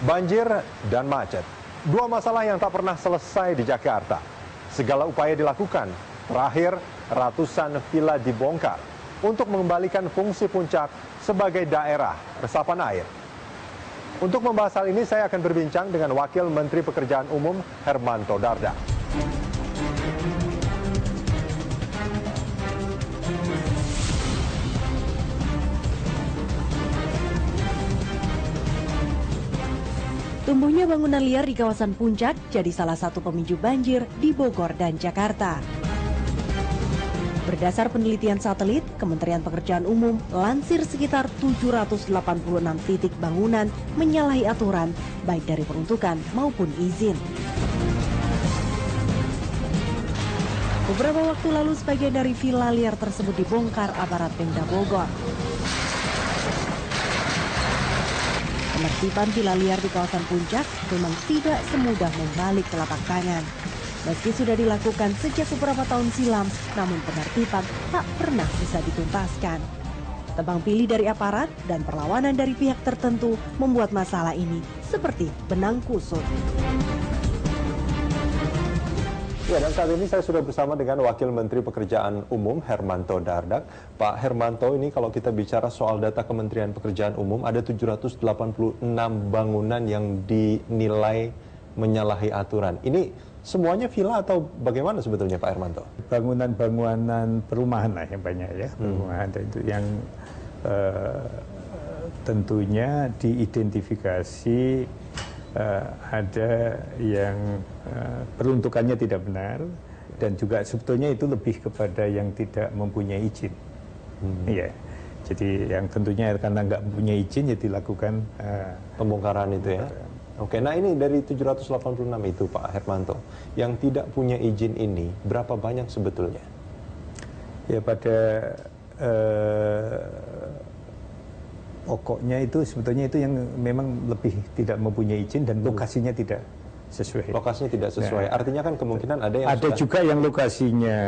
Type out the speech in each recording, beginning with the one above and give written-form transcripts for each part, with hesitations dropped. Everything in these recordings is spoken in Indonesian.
Banjir dan macet, dua masalah yang tak pernah selesai di Jakarta. Segala upaya dilakukan, terakhir ratusan villa dibongkar untuk mengembalikan fungsi puncak sebagai daerah resapan air. Untuk membahas hal ini saya akan berbincang dengan Wakil Menteri Pekerjaan Umum Hermanto Dardak. Tumbuhnya bangunan liar di kawasan Puncak jadi salah satu pemicu banjir di Bogor dan Jakarta. Berdasar penelitian satelit, Kementerian Pekerjaan Umum lansir sekitar 786 titik bangunan menyalahi aturan, baik dari peruntukan maupun izin. Beberapa waktu lalu sebagian dari villa liar tersebut dibongkar aparat Pemda Bogor. Penertiban villa liar di kawasan Puncak memang tidak semudah membalik telapak tangan. Meski sudah dilakukan sejak beberapa tahun silam, namun penertiban tak pernah bisa dituntaskan. Tebang pilih dari aparat dan perlawanan dari pihak tertentu membuat masalah ini seperti benang kusut. Ya, dan saat ini saya sudah bersama dengan Wakil Menteri Pekerjaan Umum Hermanto Dardak. Pak Hermanto, ini kalau kita bicara soal data Kementerian Pekerjaan Umum, ada 786 bangunan yang dinilai menyalahi aturan. Ini semuanya villa atau bagaimana sebetulnya Pak Hermanto? Bangunan-bangunan perumahan lah yang banyak ya, perumahan itu yang tentunya diidentifikasi ada yang peruntukannya tidak benar dan juga sebetulnya itu lebih kepada yang tidak mempunyai izin. Iya. Jadi yang tentunya karena nggak mempunyai izin jadi dilakukan pembongkaran itu ya. Oke, nah ini dari 786 itu Pak Hermanto, yang tidak punya izin ini berapa banyak sebetulnya? Ya pada pokoknya itu sebetulnya itu yang memang lebih tidak mempunyai izin dan lokasinya tidak sesuai. Lokasinya tidak sesuai. Nah, artinya kan kemungkinan ada yang juga yang lokasinya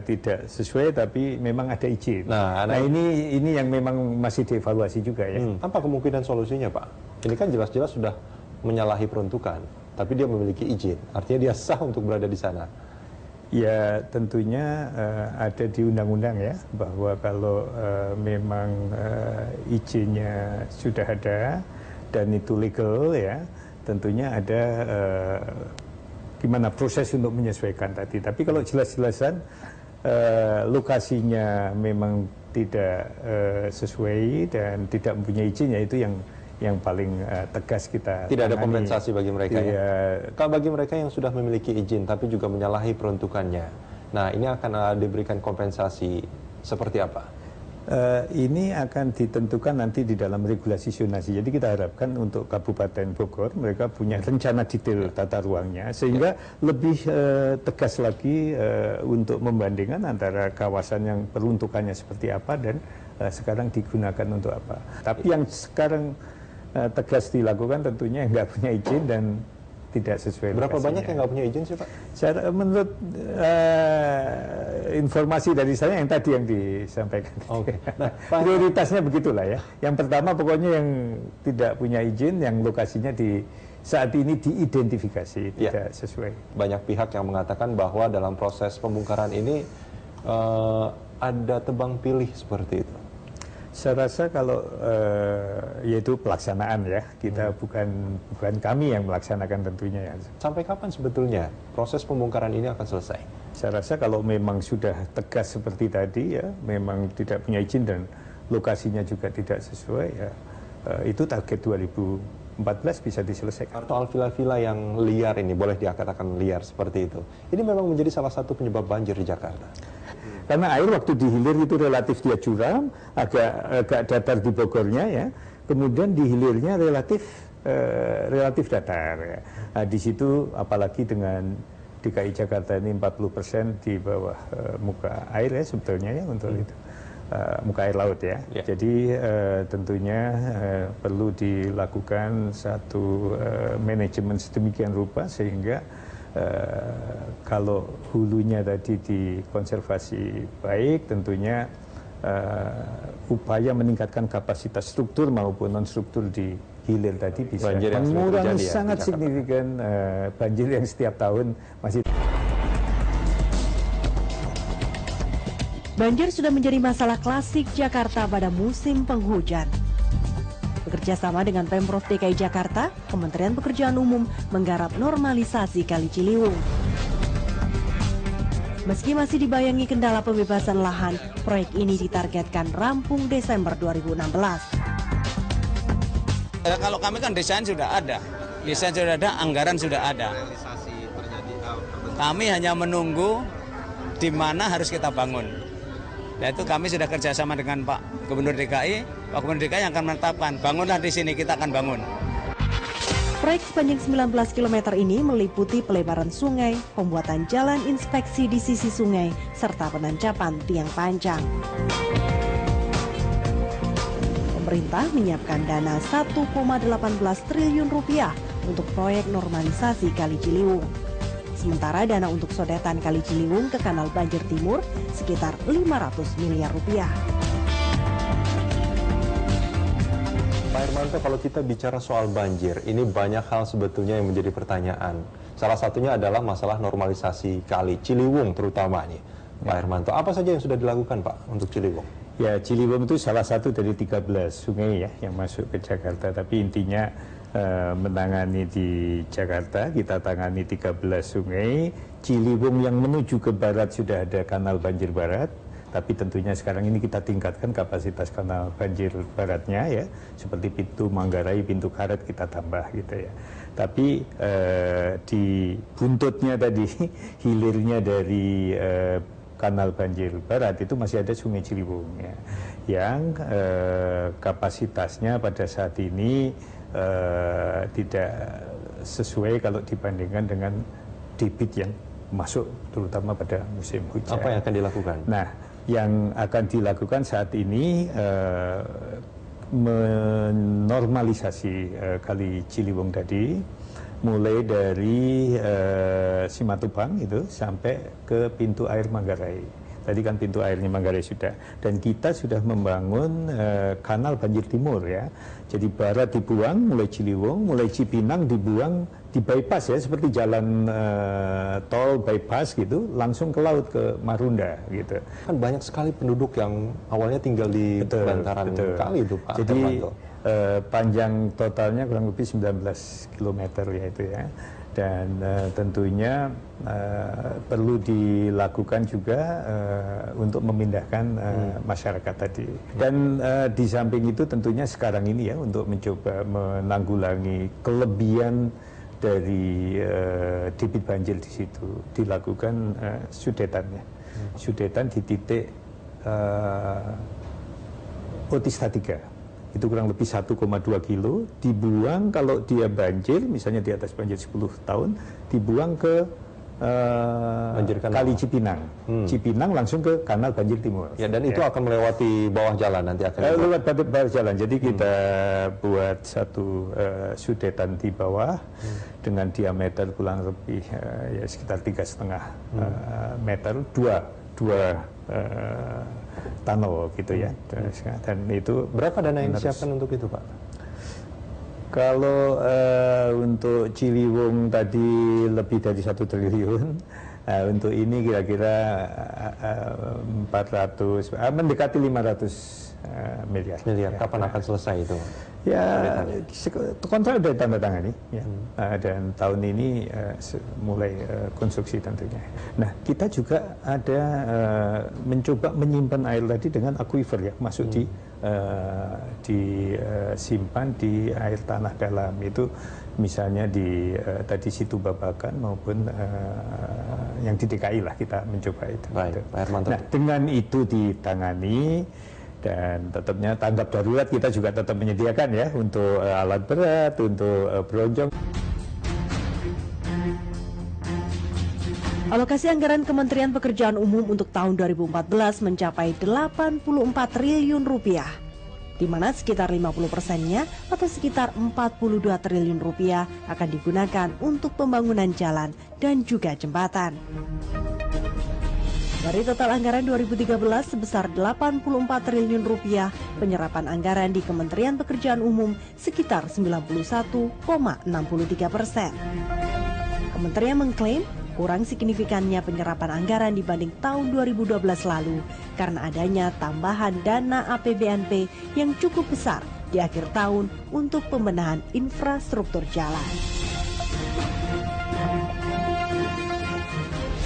tidak sesuai tapi memang ada izin. Nah ini yang memang masih dievaluasi juga ya. Apa kemungkinan solusinya Pak? Ini kan jelas-jelas sudah menyalahi peruntukan, tapi dia memiliki izin. Artinya dia sah untuk berada di sana. Ya tentunya ada di undang-undang ya, bahwa kalau memang izinnya sudah ada dan itu legal ya, tentunya ada gimana proses untuk menyesuaikan tadi. Tapi kalau jelas-jelasan lokasinya memang tidak sesuai dan tidak mempunyai izin, ya itu yang paling tegas kita tidak ada kompensasi bagi mereka ya. Kalau bagi mereka yang sudah memiliki izin tapi juga menyalahi peruntukannya, nah ini akan diberikan kompensasi seperti apa? Ini akan ditentukan nanti di dalam regulasi zonasi. Jadi kita harapkan untuk Kabupaten Bogor mereka punya rencana detail tata ruangnya sehingga lebih tegas lagi untuk membandingkan antara kawasan yang peruntukannya seperti apa dan sekarang digunakan untuk apa. Tapi yang sekarang tegas dilakukan tentunya nggak punya izin dan tidak sesuai. Berapa lokasinya. banyak yang nggak punya izin sih Pak? Menurut informasi dari saya yang tadi yang disampaikan. Oke. Nah, prioritasnya begitulah ya. Yang pertama pokoknya yang tidak punya izin, yang lokasinya saat ini diidentifikasi tidak sesuai. Banyak pihak yang mengatakan bahwa dalam proses pembongkaran ini ada tebang pilih seperti itu. Saya rasa kalau yaitu pelaksanaan ya, kita bukan kami yang melaksanakan tentunya ya. Sampai kapan sebetulnya proses pembongkaran ini akan selesai? Saya rasa kalau memang sudah tegas seperti tadi ya, memang tidak punya izin dan lokasinya juga tidak sesuai ya, itu target 2014 bisa diselesaikan. Soal villa-villa yang liar ini, boleh dikatakan liar seperti itu, ini memang menjadi salah satu penyebab banjir di Jakarta. Karena air waktu di hilir itu relatif dia curam, agak datar di Bogornya ya. Kemudian di hilirnya relatif datar ya. Nah, di situ apalagi dengan DKI Jakarta ini 40% di bawah muka air ya sebetulnya ya untuk itu. Muka air laut ya. Jadi tentunya perlu dilakukan satu manajemen sedemikian rupa sehingga kalau hulunya tadi dikonservasi baik, tentunya upaya meningkatkan kapasitas struktur maupun non struktur di hilir tadi bisa Banjir yang sudah mengurangi terjadi ya, sangat di Jakarta. signifikan banjir yang setiap tahun masih. Banjir sudah menjadi masalah klasik Jakarta pada musim penghujan. Bekerja sama dengan Pemprov DKI Jakarta, Kementerian Pekerjaan Umum menggarap normalisasi Kali Ciliwung. Meski masih dibayangi kendala pembebasan lahan, proyek ini ditargetkan rampung Desember 2016. Kalau kami kan desain sudah ada, anggaran sudah ada. Kami hanya menunggu di mana harus kita bangun. Yaitu kami sudah kerjasama dengan Pak Gubernur DKI, Pak Gubernur DKI yang akan menetapkan, bangunlah di sini, kita akan bangun. Proyek sepanjang 19 km ini meliputi pelebaran sungai, pembuatan jalan inspeksi di sisi sungai, serta penancapan tiang panjang. Pemerintah menyiapkan dana 1,18 triliun rupiah untuk proyek normalisasi Kali Ciliwung. Sementara dana untuk sodetan Kali Ciliwung ke Kanal Banjir Timur sekitar 500 miliar rupiah. Pak Hermanto, kalau kita bicara soal banjir, ini banyak hal sebetulnya yang menjadi pertanyaan. Salah satunya adalah masalah normalisasi Kali Ciliwung terutama nih. Pak Hermanto, apa saja yang sudah dilakukan Pak untuk Ciliwung? Ya, Ciliwung itu salah satu dari 13 sungai ya yang masuk ke Jakarta. Tapi intinya menangani di Jakarta, kita tangani 13 sungai. Ciliwung yang menuju ke barat sudah ada kanal banjir barat. Tapi tentunya sekarang ini kita tingkatkan kapasitas kanal banjir baratnya ya. Seperti pintu Manggarai, pintu Karet kita tambah gitu ya. Tapi di buntutnya tadi, hilirnya dari kanal banjir barat itu masih ada Sungai Ciliwung ya, yang kapasitasnya pada saat ini tidak sesuai kalau dibandingkan dengan debit yang masuk terutama pada musim hujan. Apa yang akan dilakukan? Nah, yang akan dilakukan saat ini menormalisasi Kali Ciliwung tadi, mulai dari Simatupang itu sampai ke pintu air Manggarai. Tadi kan pintu airnya Manggarai sudah. Dan kita sudah membangun kanal banjir timur ya. Jadi barat dibuang mulai Ciliwung, mulai Cipinang dibuang di bypass ya, seperti jalan tol bypass gitu, langsung ke laut ke Marunda gitu. Kan banyak sekali penduduk yang awalnya tinggal di bantaran kali itu Pak Hermanto. Panjang totalnya kurang lebih 19 km ya itu ya, dan tentunya perlu dilakukan juga untuk memindahkan masyarakat tadi. Dan di samping itu tentunya sekarang ini ya untuk mencoba menanggulangi kelebihan dari debit banjir di situ dilakukan sudetannya, sudetan di titik Otista 3. Itu kurang lebih 1,2 kilo, dibuang kalau dia banjir, misalnya di atas banjir 10 tahun, dibuang ke Kali Cipinang. Cipinang langsung ke Kanal Banjir Timur. Ya, dan itu akan melewati bawah jalan nanti akan lewat bawah jalan. Jadi kita buat satu sudetan di bawah dengan diameter kurang lebih ya sekitar 3,5 meter, dua tunnel gitu ya. Dan itu berapa dana yang disiapkan untuk itu Pak? Kalau untuk Ciliwung tadi lebih dari 1 triliun, untuk ini kira-kira 400, mendekati 500 miliar. Kapan akan selesai itu? Ya, kontrak sudah tanda tangani ya. Dan tahun ini mulai konstruksi tentunya. Nah, kita juga ada mencoba menyimpan air tadi dengan aquifer ya, masuk disimpan di air tanah dalam itu, misalnya di tadi Situ Babakan maupun yang di DKI lah kita mencoba itu. Baik, Pak Hermanto. Nah, dengan itu ditangani. Dan tetapnya tanggap darurat kita juga tetap menyediakan ya untuk alat berat, untuk bronjong. Alokasi anggaran Kementerian Pekerjaan Umum untuk tahun 2014 mencapai 84 triliun rupiah, di mana sekitar 50%-nya atau sekitar 42 triliun rupiah akan digunakan untuk pembangunan jalan dan juga jembatan. Dari total anggaran 2013 sebesar 84 triliun rupiah, penyerapan anggaran di Kementerian Pekerjaan Umum sekitar 91,63%. Kementerian mengklaim kurang signifikannya penyerapan anggaran dibanding tahun 2012 lalu karena adanya tambahan dana APBNP yang cukup besar di akhir tahun untuk pembenahan infrastruktur jalan.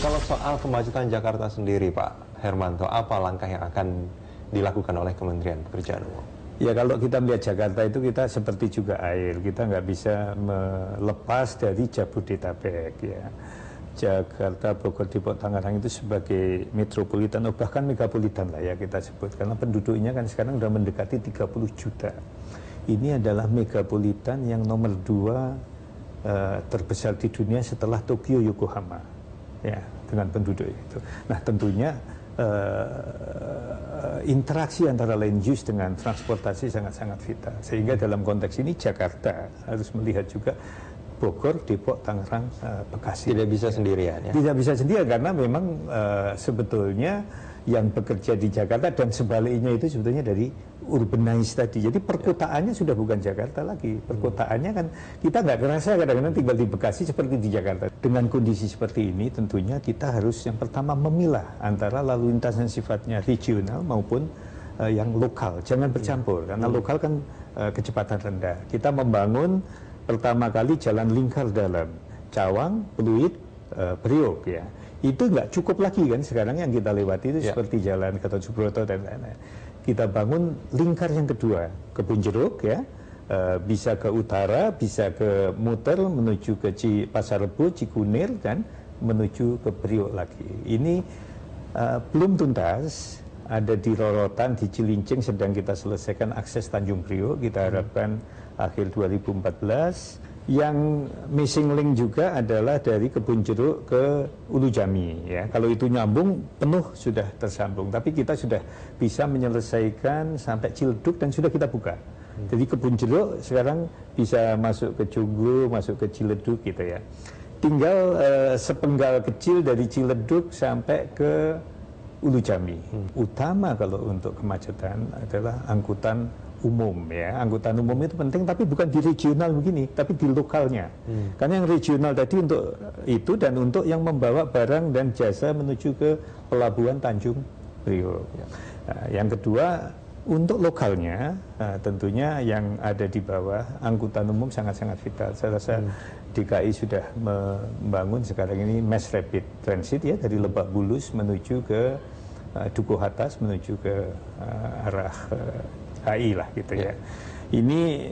Kalau soal kemacetan Jakarta sendiri, Pak Hermanto, apa langkah yang akan dilakukan oleh Kementerian Pekerjaan Umum? Ya, kalau kita melihat Jakarta itu kita seperti juga air, kita nggak bisa melepas dari Jabodetabek ya. Jakarta, Bogor, Depok, Tangerang itu sebagai metropolitan, bahkan megapolitan lah ya kita sebut, karena penduduknya kan sekarang sudah mendekati 30 juta. Ini adalah megapolitan yang nomor 2 terbesar di dunia setelah Tokyo, Yokohama. Ya, dengan penduduk itu. Nah, tentunya interaksi antara land use dengan transportasi sangat-sangat vital. Sehingga dalam konteks ini Jakarta harus melihat juga Bogor, Depok, Tangerang, Bekasi. Tidak bisa sendirian ya? Tidak bisa sendirian karena memang sebetulnya yang bekerja di Jakarta dan sebaliknya itu sebetulnya dari urbanize tadi. Jadi perkotaannya sudah bukan Jakarta lagi. Perkotaannya kan kita nggak kerasa kadang-kadang tinggal di Bekasi seperti di Jakarta. Dengan kondisi seperti ini tentunya kita harus yang pertama memilah antara lalu lintas yang sifatnya regional maupun yang lokal. Jangan bercampur karena lokal kan kecepatan rendah. Kita membangun pertama kali jalan lingkar dalam Cawang, Pluit, Priok ya. Itu nggak cukup lagi kan sekarang yang kita lewati itu seperti jalan Gatot Subroto dan lain-lain. Kita bangun lingkar yang kedua, Kebun Jeruk ya, bisa ke utara, bisa ke muter menuju ke Pasar Rebo, Cikunir dan menuju ke Priok lagi. Ini belum tuntas, ada di Rorotan, di Cilincing sedang kita selesaikan akses Tanjung Priok, kita harapkan akhir 2014. Yang missing link juga adalah dari Kebun Jeruk ke Ulu Jami ya. Kalau itu nyambung penuh sudah tersambung, tapi kita sudah bisa menyelesaikan sampai Ciledug dan sudah kita buka. Jadi Kebun Jeruk sekarang bisa masuk ke Joglo, masuk ke Ciledug gitu ya. Tinggal sepenggal kecil dari Ciledug sampai ke Ulu Jami. Utama kalau untuk kemacetan adalah angkutan umum ya. Angkutan umum itu penting tapi bukan di regional begini, tapi di lokalnya. Karena yang regional tadi untuk itu dan untuk yang membawa barang dan jasa menuju ke pelabuhan Tanjung Priok. Nah, yang kedua untuk lokalnya tentunya yang ada di bawah angkutan umum sangat-sangat vital. Saya rasa DKI sudah membangun sekarang ini mass rapid transit ya dari Lebak Bulus menuju ke Dukuh Atas menuju ke arah HI lah gitu ya. Ini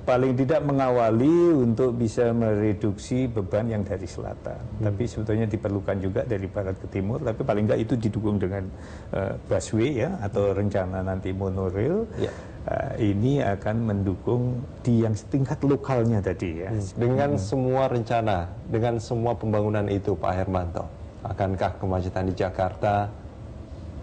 paling tidak mengawali untuk bisa mereduksi beban yang dari selatan. Tapi sebetulnya diperlukan juga dari barat ke timur. Tapi paling enggak itu didukung dengan busway ya atau rencana nanti monorail. Ini akan mendukung di yang tingkat lokalnya tadi ya. Dengan semua rencana, dengan semua pembangunan itu, Pak Hermanto, akankah kemacetan di Jakarta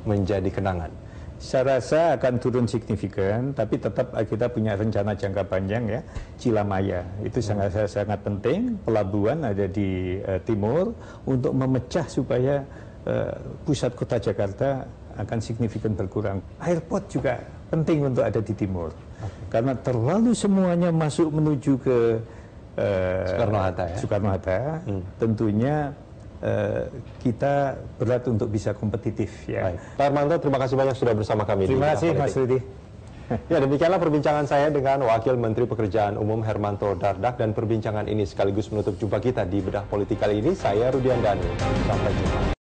menjadi kenangan? Saya rasa akan turun signifikan, tapi tetap kita punya rencana jangka panjang ya, Cilamaya. Itu sangat penting, pelabuhan ada di timur, untuk memecah supaya pusat kota Jakarta akan signifikan berkurang. Airport juga penting untuk ada di timur, karena terlalu semuanya masuk menuju ke Soekarno-Hatta ya? Soekarno-Hatta, tentunya kita berat untuk bisa kompetitif ya. Baik. Pak Hermanto, terima kasih banyak sudah bersama kami. Terima kasih Mas Rudi. Ya, demikianlah perbincangan saya dengan Wakil Menteri Pekerjaan Umum Hermanto Dardak, dan perbincangan ini sekaligus menutup jumpa kita di Bedah Politik kali ini. Saya Rudian Danu. Sampai jumpa.